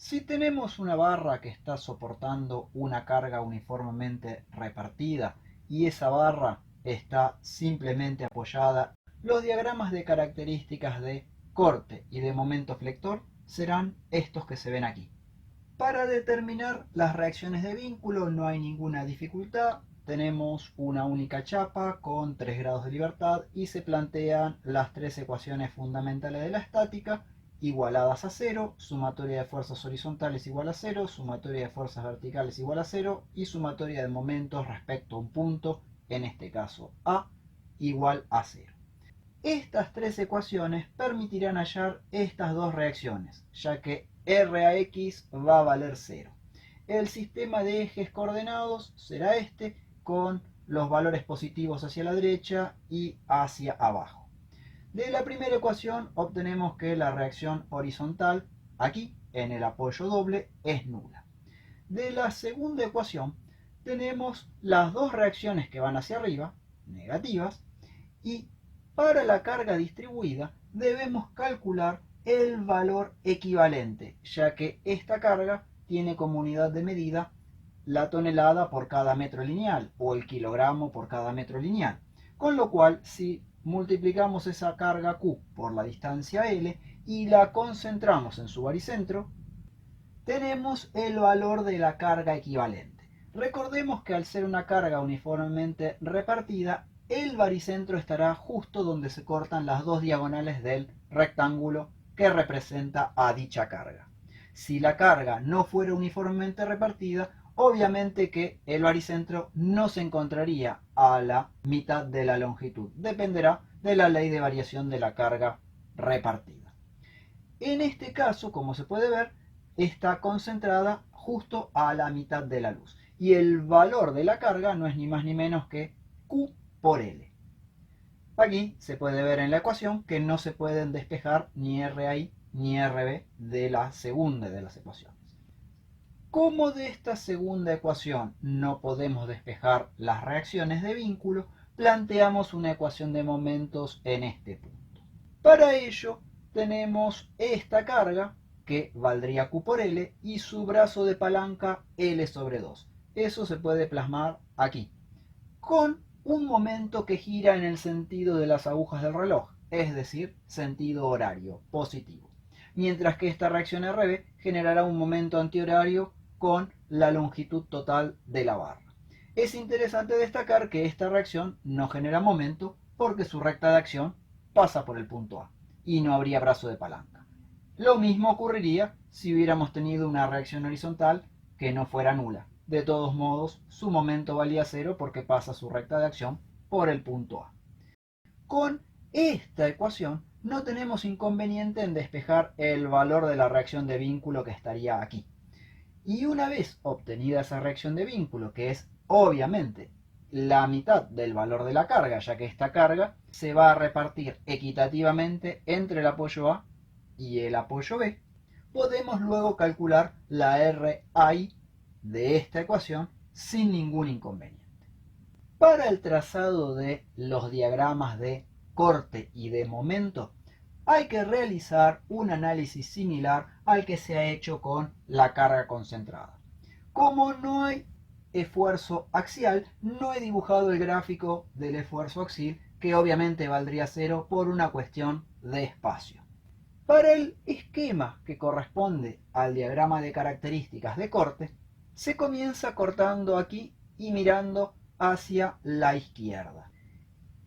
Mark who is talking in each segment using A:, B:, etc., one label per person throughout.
A: Si tenemos una barra que está soportando una carga uniformemente repartida y esa barra está simplemente apoyada, los diagramas de características de corte y de momento flector serán estos que se ven aquí. Para determinar las reacciones de vínculo no hay ninguna dificultad. Tenemos una única chapa con 3 grados de libertad y se plantean las tres ecuaciones fundamentales de la estática igualadas a cero, sumatoria de fuerzas horizontales igual a cero, sumatoria de fuerzas verticales igual a cero y sumatoria de momentos respecto a un punto, en este caso A, igual a cero. Estas tres ecuaciones permitirán hallar estas dos reacciones, ya que Rax va a valer 0. El sistema de ejes coordenados será este, con los valores positivos hacia la derecha y hacia abajo. De la primera ecuación obtenemos que la reacción horizontal, aquí, en el apoyo doble, es nula. De la segunda ecuación tenemos las dos reacciones que van hacia arriba, negativas, y para la carga distribuida debemos calcular el valor equivalente, ya que esta carga tiene como unidad de medida la tonelada por cada metro lineal o el kilogramo por cada metro lineal. Con lo cual, si multiplicamos esa carga Q por la distancia L y la concentramos en su baricentro, tenemos el valor de la carga equivalente. Recordemos que al ser una carga uniformemente repartida, el baricentro estará justo donde se cortan las dos diagonales del rectángulo que representa a dicha carga. Si la carga no fuera uniformemente repartida, obviamente que el baricentro no se encontraría a la mitad de la longitud. Dependerá de la ley de variación de la carga repartida. En este caso, como se puede ver, está concentrada justo a la mitad de la luz. Y el valor de la carga no es ni más ni menos que Q por L. Aquí se puede ver en la ecuación que no se pueden despejar ni RI ni RB de la segunda de las ecuaciones. Como de esta segunda ecuación no podemos despejar las reacciones de vínculo, planteamos una ecuación de momentos en este punto. Para ello tenemos esta carga que valdría Q por L y su brazo de palanca L sobre 2. Eso se puede plasmar aquí, con un momento que gira en el sentido de las agujas del reloj, es decir, sentido horario, positivo. Mientras que esta reacción RB generará un momento antihorario con la longitud total de la barra. Es interesante destacar que esta reacción no genera momento porque su recta de acción pasa por el punto A y no habría brazo de palanca. Lo mismo ocurriría si hubiéramos tenido una reacción horizontal que no fuera nula. De todos modos, su momento valía 0 porque pasa su recta de acción por el punto A. Con esta ecuación no tenemos inconveniente en despejar el valor de la reacción de vínculo que estaría aquí. Y una vez obtenida esa reacción de vínculo, que es obviamente la mitad del valor de la carga, ya que esta carga se va a repartir equitativamente entre el apoyo A y el apoyo B, podemos luego calcular la RI de esta ecuación sin ningún inconveniente. Para el trazado de los diagramas de corte y de momento, hay que realizar un análisis similar al que se ha hecho con la carga concentrada. Como no hay esfuerzo axial, no he dibujado el gráfico del esfuerzo axial, que obviamente valdría 0 por una cuestión de espacio. Para el esquema que corresponde al diagrama de características de corte, se comienza cortando aquí y mirando hacia la izquierda.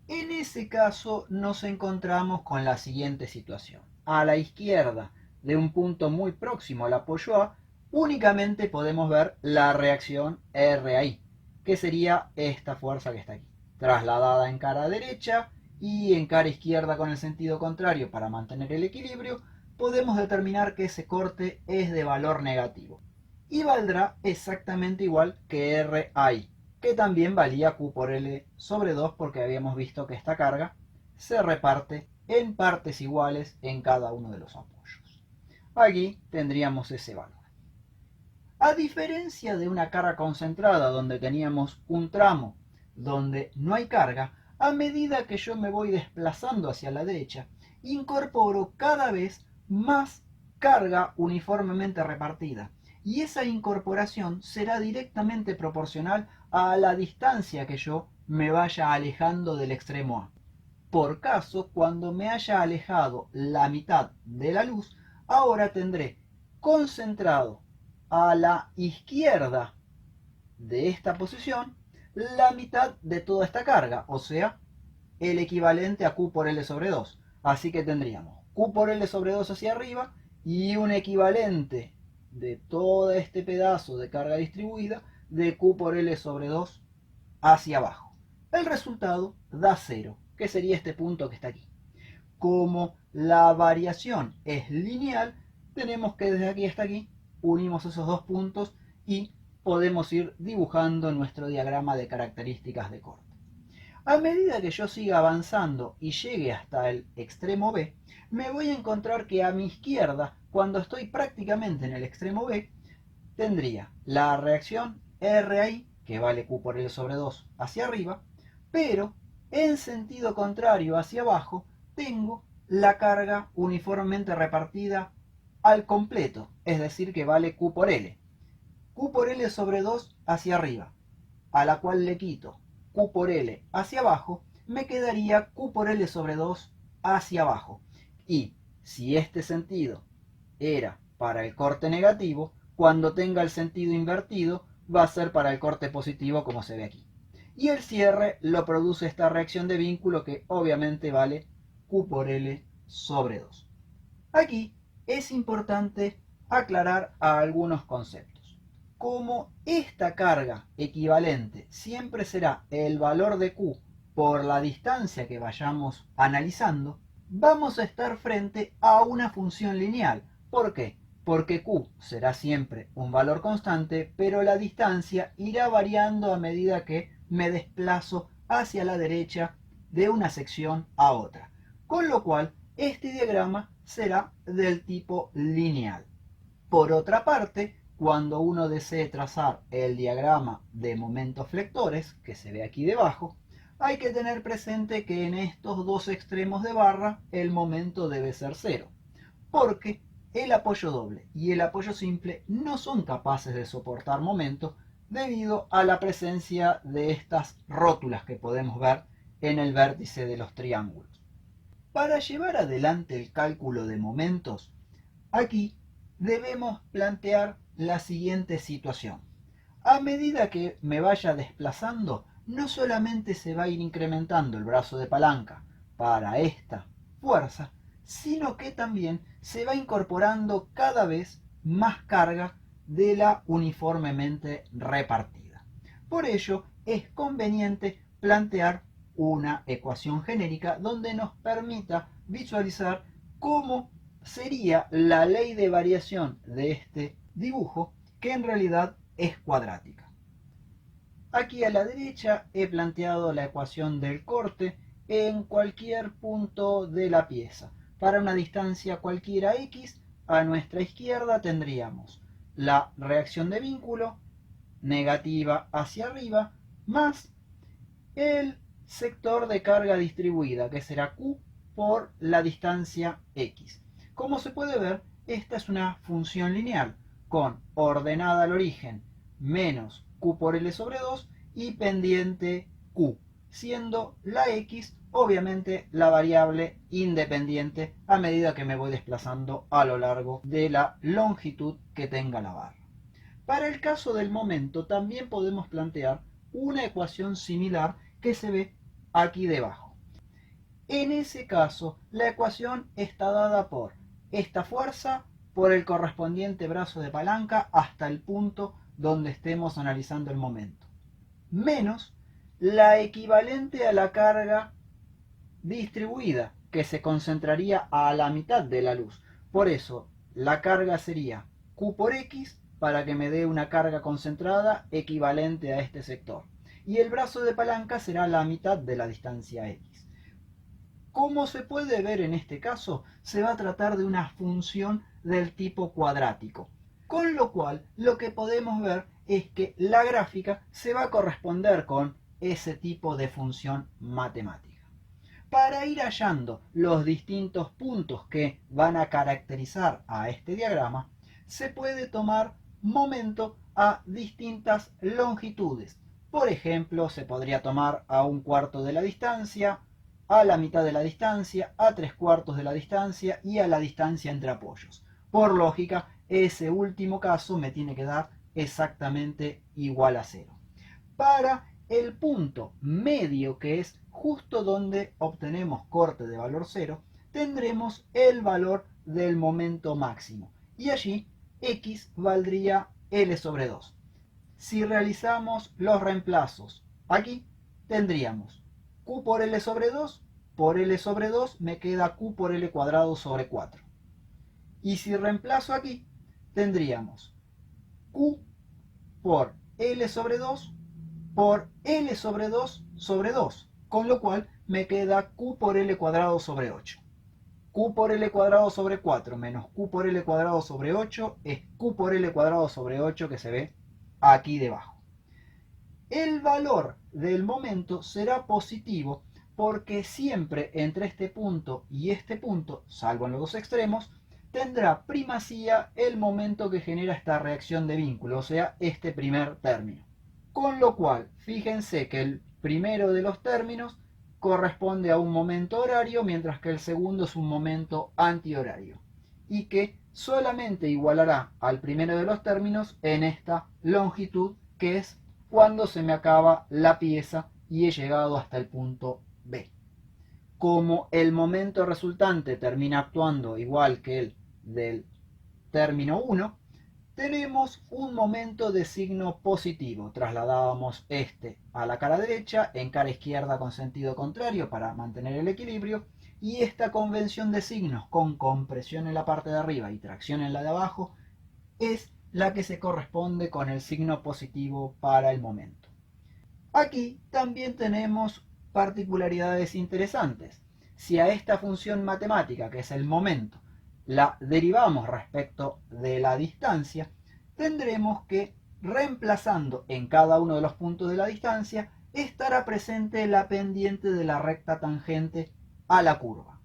A: En ese caso nos encontramos con la siguiente situación. A la izquierda de un punto muy próximo al apoyo A, únicamente podemos ver la reacción RI, que sería esta fuerza que está aquí, trasladada en cara derecha y en cara izquierda con el sentido contrario para mantener el equilibrio, podemos determinar que ese corte es de valor negativo y valdrá exactamente igual que RI, que también valía Q por L sobre 2 porque habíamos visto que esta carga se reparte en partes iguales en cada uno de los apoyos. Aquí tendríamos ese valor. A diferencia de una carga concentrada donde teníamos un tramo donde no hay carga, a medida que yo me voy desplazando hacia la derecha, incorporo cada vez más carga uniformemente repartida. Y esa incorporación será directamente proporcional a la distancia que yo me vaya alejando del extremo A. Por caso, cuando me haya alejado la mitad de la luz, ahora tendré concentrado a la izquierda de esta posición la mitad de toda esta carga, o sea, el equivalente a Q por L sobre 2. Así que tendríamos Q por L sobre 2 hacia arriba y un equivalente de todo este pedazo de carga distribuida de Q por L sobre 2 hacia abajo. El resultado da 0, que sería este punto que está aquí. Como la variación es lineal, tenemos que desde aquí hasta aquí unimos esos dos puntos y podemos ir dibujando nuestro diagrama de características de corte. A medida que yo siga avanzando y llegue hasta el extremo B, me voy a encontrar que a mi izquierda, cuando estoy prácticamente en el extremo B, tendría la reacción RI, que vale Q por L sobre 2 hacia arriba, pero en sentido contrario hacia abajo tengo la carga uniformemente repartida al completo, es decir que vale Q por L. Q por L sobre 2 hacia arriba, a la cual le quito Q por L hacia abajo, me quedaría Q por L sobre 2 hacia abajo. Y si este sentido era para el corte negativo, cuando tenga el sentido invertido va a ser para el corte positivo como se ve aquí. Y el cierre lo produce esta reacción de vínculo que obviamente vale Q por L sobre 2. Aquí es importante aclarar algunos conceptos. Como esta carga equivalente siempre será el valor de Q por la distancia que vayamos analizando, vamos a estar frente a una función lineal. ¿Por qué? Porque Q será siempre un valor constante, pero la distancia irá variando a medida que me desplazo hacia la derecha de una sección a otra. Con lo cual, este diagrama será del tipo lineal. Por otra parte, cuando uno desee trazar el diagrama de momentos flectores, que se ve aquí debajo, hay que tener presente que en estos dos extremos de barra el momento debe ser 0, porque el apoyo doble y el apoyo simple no son capaces de soportar momento debido a la presencia de estas rótulas que podemos ver en el vértice de los triángulos. Para llevar adelante el cálculo de momentos, aquí debemos plantear la siguiente situación. A medida que me vaya desplazando, no solamente se va a ir incrementando el brazo de palanca para esta fuerza, sino que también se va incorporando cada vez más carga de la uniformemente repartida. Por ello, es conveniente plantear una ecuación genérica donde nos permita visualizar cómo sería la ley de variación de este dibujo, que en realidad es cuadrática. Aquí a la derecha he planteado la ecuación del corte en cualquier punto de la pieza. Para una distancia cualquiera x, a nuestra izquierda tendríamos la reacción de vínculo negativa hacia arriba más el sector de carga distribuida, que será Q por la distancia x. Como se puede ver, esta es una función lineal con ordenada al origen menos Q por L sobre 2 y pendiente Q, siendo la x obviamente la variable independiente a medida que me voy desplazando a lo largo de la longitud que tenga la barra. Para el caso del momento también podemos plantear una ecuación similar que se ve aquí debajo. En ese caso, la ecuación está dada por esta fuerza por el correspondiente brazo de palanca hasta el punto donde estemos analizando el momento, menos la equivalente a la carga distribuida, que se concentraría a la mitad de la luz. Por eso, la carga sería Q por X para que me dé una carga concentrada equivalente a este sector. Y el brazo de palanca será la mitad de la distancia X. Como se puede ver en este caso, se va a tratar de una función del tipo cuadrático. Con lo cual, lo que podemos ver es que la gráfica se va a corresponder con ese tipo de función matemática. Para ir hallando los distintos puntos que van a caracterizar a este diagrama, se puede tomar momento a distintas longitudes. Por ejemplo, se podría tomar a 1/4 de la distancia, a la mitad de la distancia, a 3/4 de la distancia y a la distancia entre apoyos. Por lógica, ese último caso me tiene que dar exactamente igual a 0. Para el punto medio, que es justo donde obtenemos corte de valor 0, tendremos el valor del momento máximo. Y allí x valdría L sobre 2. Si realizamos los reemplazos aquí, tendríamos Q por L sobre 2, por L sobre 2 me queda Q por L cuadrado sobre 4. Y si reemplazo aquí, tendríamos Q por L sobre 2 por L sobre 2 sobre 2, con lo cual me queda Q por L cuadrado sobre 8. Q por L cuadrado sobre 4 menos Q por L cuadrado sobre 8 es Q por L cuadrado sobre 8 que se ve aquí debajo. El valor del momento será positivo porque siempre entre este punto y este punto, salvo en los dos extremos, tendrá primacía el momento que genera esta reacción de vínculo, o sea, este primer término. Con lo cual, fíjense que el primero de los términos corresponde a un momento horario, mientras que el segundo es un momento antihorario. Y que solamente igualará al primero de los términos en esta longitud, que es cuando se me acaba la pieza y he llegado hasta el punto B. Como el momento resultante termina actuando igual que el del término 1, tenemos un momento de signo positivo. Trasladábamos este a la cara derecha, en cara izquierda con sentido contrario para mantener el equilibrio, y esta convención de signos con compresión en la parte de arriba y tracción en la de abajo es la que se corresponde con el signo positivo para el momento. Aquí también tenemos particularidades interesantes. Si a esta función matemática, que es el momento, la derivamos respecto de la distancia, tendremos que, reemplazando en cada uno de los puntos de la distancia, estará presente la pendiente de la recta tangente a la curva.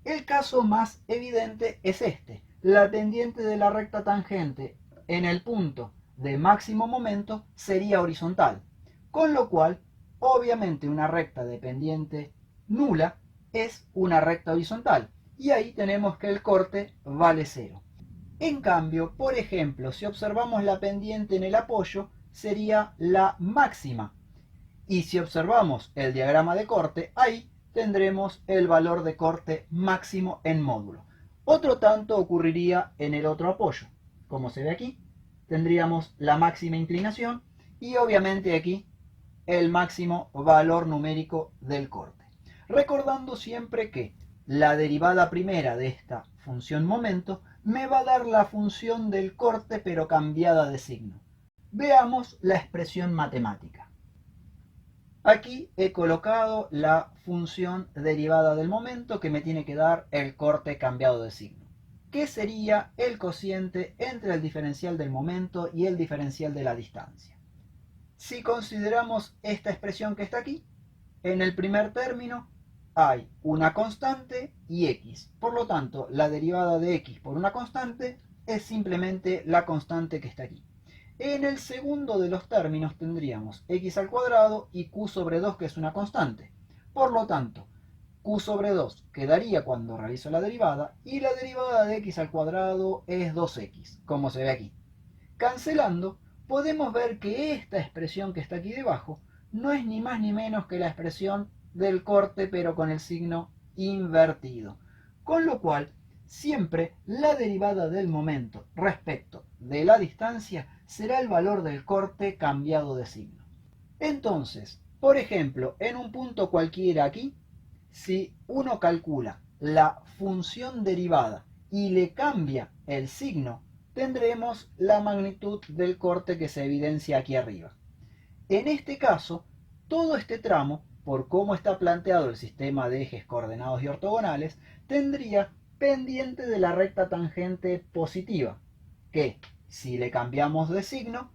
A: El caso más evidente es este. La pendiente de la recta tangente en el punto de máximo momento sería horizontal, con lo cual, obviamente, una recta de pendiente nula es una recta horizontal. Y ahí tenemos que el corte vale 0. En cambio, por ejemplo, si observamos la pendiente en el apoyo, sería la máxima. Y si observamos el diagrama de corte, ahí tendremos el valor de corte máximo en módulo. Otro tanto ocurriría en el otro apoyo. Como se ve aquí, tendríamos la máxima inclinación y obviamente aquí el máximo valor numérico del corte. Recordando siempre que la derivada primera de esta función momento me va a dar la función del corte pero cambiada de signo. Veamos la expresión matemática. Aquí he colocado la función derivada del momento que me tiene que dar el corte cambiado de signo, que sería el cociente entre el diferencial del momento y el diferencial de la distancia. Si consideramos esta expresión que está aquí, en el primer término hay una constante y x. Por lo tanto, la derivada de x por una constante es simplemente la constante que está aquí. En el segundo de los términos tendríamos x al cuadrado y q sobre 2, que es una constante. Por lo tanto, q sobre 2 quedaría cuando realizo la derivada y la derivada de x al cuadrado es 2x, como se ve aquí. Cancelando, podemos ver que esta expresión que está aquí debajo no es ni más ni menos que la expresión del corte pero con el signo invertido. Con lo cual, siempre la derivada del momento respecto de la distancia será el valor del corte cambiado de signo. Entonces, por ejemplo, en un punto cualquiera aquí, si uno calcula la función derivada y le cambia el signo, tendremos la magnitud del corte que se evidencia aquí arriba. En este caso, todo este tramo, por cómo está planteado el sistema de ejes coordenados y ortogonales, tendría pendiente de la recta tangente positiva, que si le cambiamos de signo,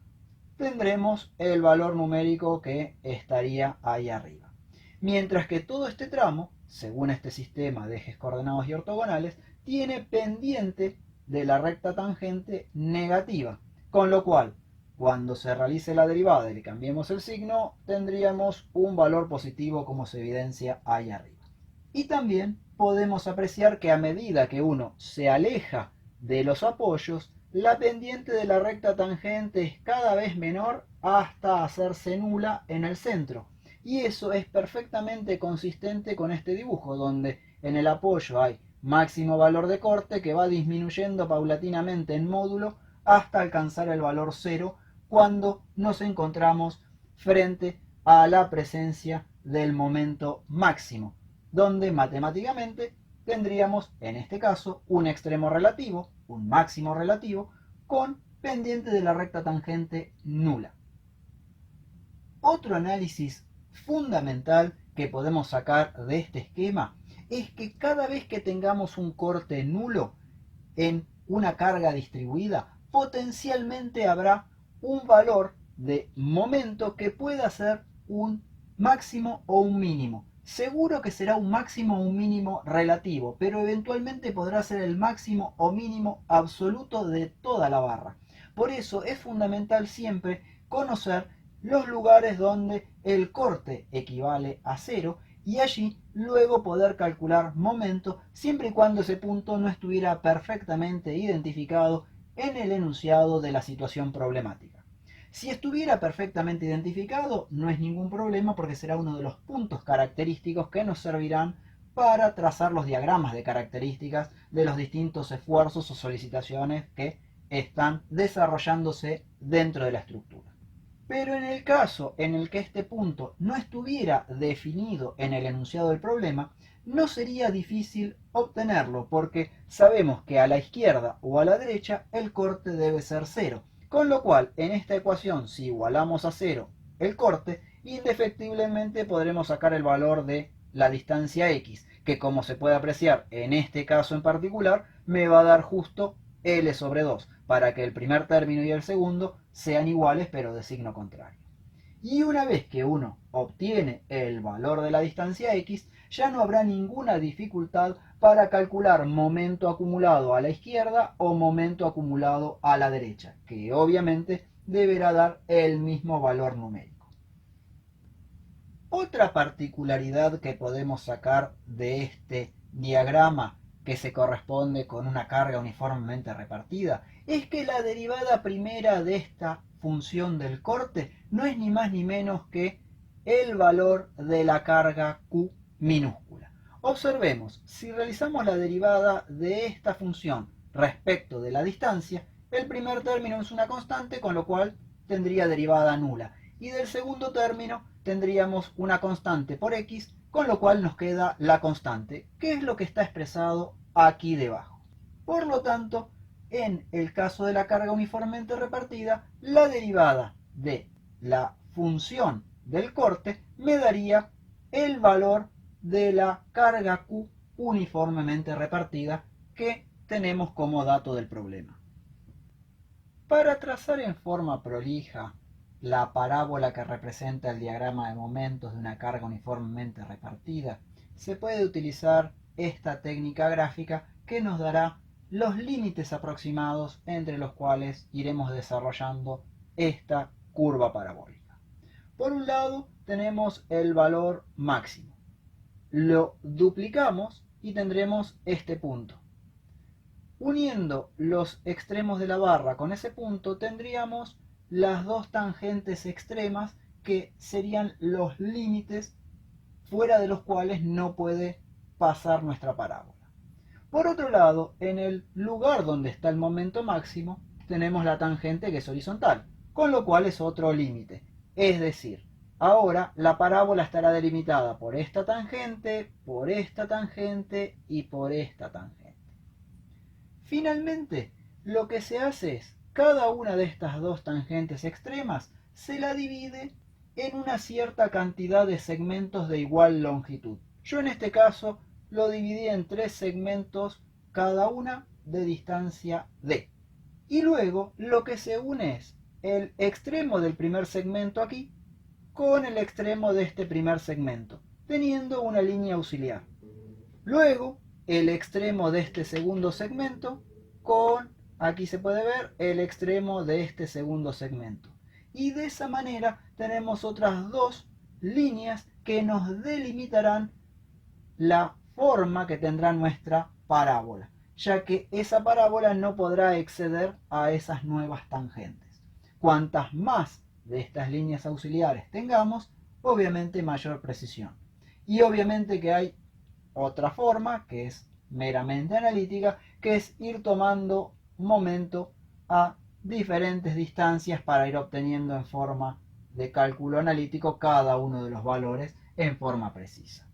A: tendremos el valor numérico que estaría ahí arriba. Mientras que todo este tramo según este sistema de ejes coordenados y ortogonales, tiene pendiente de la recta tangente negativa, con lo cual cuando se realice la derivada y le cambiemos el signo, tendríamos un valor positivo como se evidencia ahí arriba. Y también podemos apreciar que a medida que uno se aleja de los apoyos, la pendiente de la recta tangente es cada vez menor hasta hacerse nula en el centro. Y eso es perfectamente consistente con este dibujo, donde en el apoyo hay máximo valor de corte que va disminuyendo paulatinamente en módulo hasta alcanzar el valor 0 cuando nos encontramos frente a la presencia del momento máximo, donde matemáticamente tendríamos en este caso un extremo relativo, un máximo relativo, con pendiente de la recta tangente nula. Otro análisis fundamental que podemos sacar de este esquema es que cada vez que tengamos un corte nulo en una carga distribuida, potencialmente habrá un valor de momento que pueda ser un máximo o un mínimo. Seguro que será un máximo o un mínimo relativo, pero eventualmente podrá ser el máximo o mínimo absoluto de toda la barra. Por eso es fundamental siempre conocer los lugares donde el corte equivale a 0 y allí luego poder calcular momento siempre y cuando ese punto no estuviera perfectamente identificado en el enunciado de la situación problemática. Si estuviera perfectamente identificado, no es ningún problema porque será uno de los puntos característicos que nos servirán para trazar los diagramas de características de los distintos esfuerzos o solicitaciones que están desarrollándose dentro de la estructura. Pero en el caso en el que este punto no estuviera definido en el enunciado del problema, no sería difícil obtenerlo porque sabemos que a la izquierda o a la derecha el corte debe ser 0. Con lo cual, en esta ecuación, si igualamos a 0 el corte, indefectiblemente podremos sacar el valor de la distancia x, que como se puede apreciar en este caso en particular, me va a dar justo L sobre 2, para que el primer término y el segundo sean iguales pero de signo contrario. Y una vez que uno obtiene el valor de la distancia x, ya no habrá ninguna dificultad para calcular momento acumulado a la izquierda o momento acumulado a la derecha, que obviamente deberá dar el mismo valor numérico. Otra particularidad que podemos sacar de este diagrama que se corresponde con una carga uniformemente repartida es que la derivada primera de esta función del corte no es ni más ni menos que el valor de la carga Q minúscula. Observemos, si realizamos la derivada de esta función respecto de la distancia, el primer término es una constante, con lo cual tendría derivada nula. Y del segundo término tendríamos una constante por x, con lo cual nos queda la constante, que es lo que está expresado aquí debajo. Por lo tanto, en el caso de la carga uniformemente repartida, la derivada de la función del corte me daría el valor de la carga Q uniformemente repartida que tenemos como dato del problema. Para trazar en forma prolija la parábola que representa el diagrama de momentos de una carga uniformemente repartida, se puede utilizar esta técnica gráfica que nos dará los límites aproximados entre los cuales iremos desarrollando esta curva parabólica. Por un lado tenemos el valor máximo. Lo duplicamos y tendremos este punto. Uniendo los extremos de la barra con ese punto tendríamos las dos tangentes extremas que serían los límites fuera de los cuales no puede pasar nuestra parábola. Por otro lado, en el lugar donde está el momento máximo, tenemos la tangente que es horizontal, con lo cual es otro límite. Es decir, ahora la parábola estará delimitada por esta tangente y por esta tangente. Finalmente, lo que se hace es, cada una de estas dos tangentes extremas se la divide en una cierta cantidad de segmentos de igual longitud. Yo en este caso lo dividí en 3 segmentos, cada una de distancia d. Y luego lo que se une es el extremo del primer segmento aquí con el extremo de este primer segmento, teniendo una línea auxiliar. Luego, el extremo de este segundo segmento con, aquí se puede ver, el extremo de este segundo segmento. Y de esa manera tenemos otras dos líneas que nos delimitarán la forma que tendrá nuestra parábola, ya que esa parábola no podrá exceder a esas nuevas tangentes. Cuantas más de estas líneas auxiliares tengamos, obviamente mayor precisión. Y obviamente que hay otra forma, que es meramente analítica, que es ir tomando momento a diferentes distancias para ir obteniendo en forma de cálculo analítico cada uno de los valores en forma precisa.